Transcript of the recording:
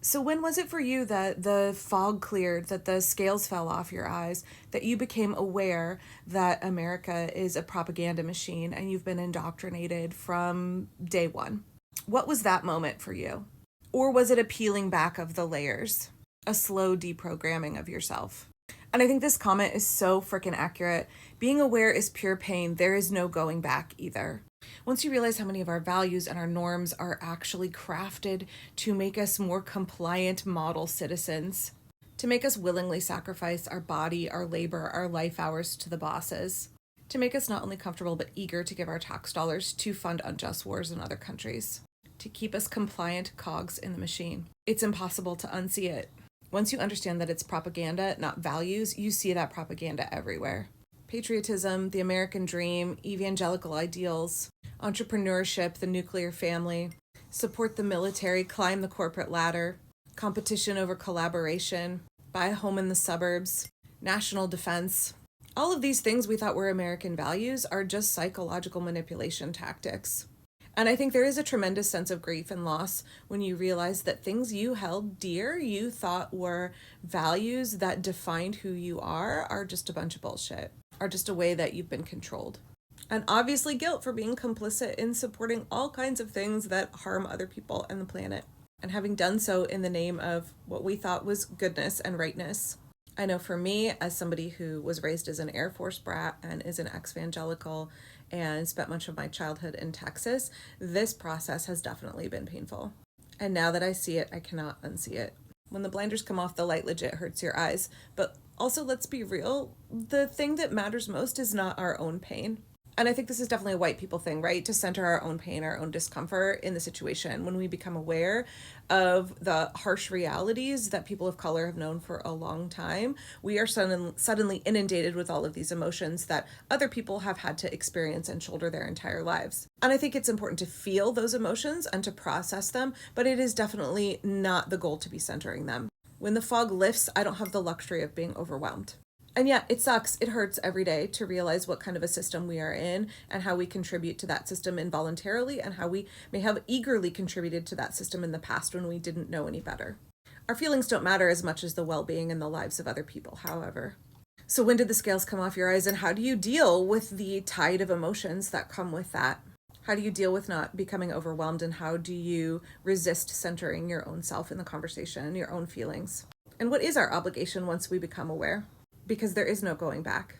So when was it for you that the fog cleared, that the scales fell off your eyes, that you became aware that America is a propaganda machine and you've been indoctrinated from day one? What was that moment for you? Or was it a peeling back of the layers, a slow deprogramming of yourself? And I think this comment is so freaking accurate. Being aware is pure pain. There is no going back either. Once you realize how many of our values and our norms are actually crafted to make us more compliant model citizens, to make us willingly sacrifice our body, our labor, our life hours to the bosses, to make us not only comfortable but eager to give our tax dollars to fund unjust wars in other countries, to keep us compliant cogs in the machine. It's impossible to unsee it. Once you understand that it's propaganda, not values, you see that propaganda everywhere. Patriotism, the American dream, evangelical ideals, entrepreneurship, the nuclear family, support the military, climb the corporate ladder, competition over collaboration, buy a home in the suburbs, national defense. All of these things we thought were American values are just psychological manipulation tactics. And I think there is a tremendous sense of grief and loss when you realize that things you held dear, you thought were values that defined who you are just a bunch of bullshit, are just a way that you've been controlled. And obviously guilt for being complicit in supporting all kinds of things that harm other people and the planet, and having done so in the name of what we thought was goodness and rightness. I know for me, as somebody who was raised as an Air Force brat and is an ex-evangelical and spent much of my childhood in Texas, this process has definitely been painful. And now that I see it, I cannot unsee it. When the blinders come off, the light legit hurts your eyes. But also, let's be real, the thing that matters most is not our own pain. And I think this is definitely a white people thing, right? To center our own pain, our own discomfort in the situation. When we become aware of the harsh realities that people of color have known for a long time, we are suddenly inundated with all of these emotions that other people have had to experience and shoulder their entire lives. And I think it's important to feel those emotions and to process them, but it is definitely not the goal to be centering them. When the fog lifts, I don't have the luxury of being overwhelmed. And yeah, it sucks. It hurts every day to realize what kind of a system we are in and how we contribute to that system involuntarily and how we may have eagerly contributed to that system in the past when we didn't know any better. Our feelings don't matter as much as the well-being and the lives of other people, however. So when did the scales come off your eyes, and how do you deal with the tide of emotions that come with that? How do you deal with not becoming overwhelmed, and how do you resist centering your own self in the conversation, your own feelings? And what is our obligation once we become aware? Because there is no going back.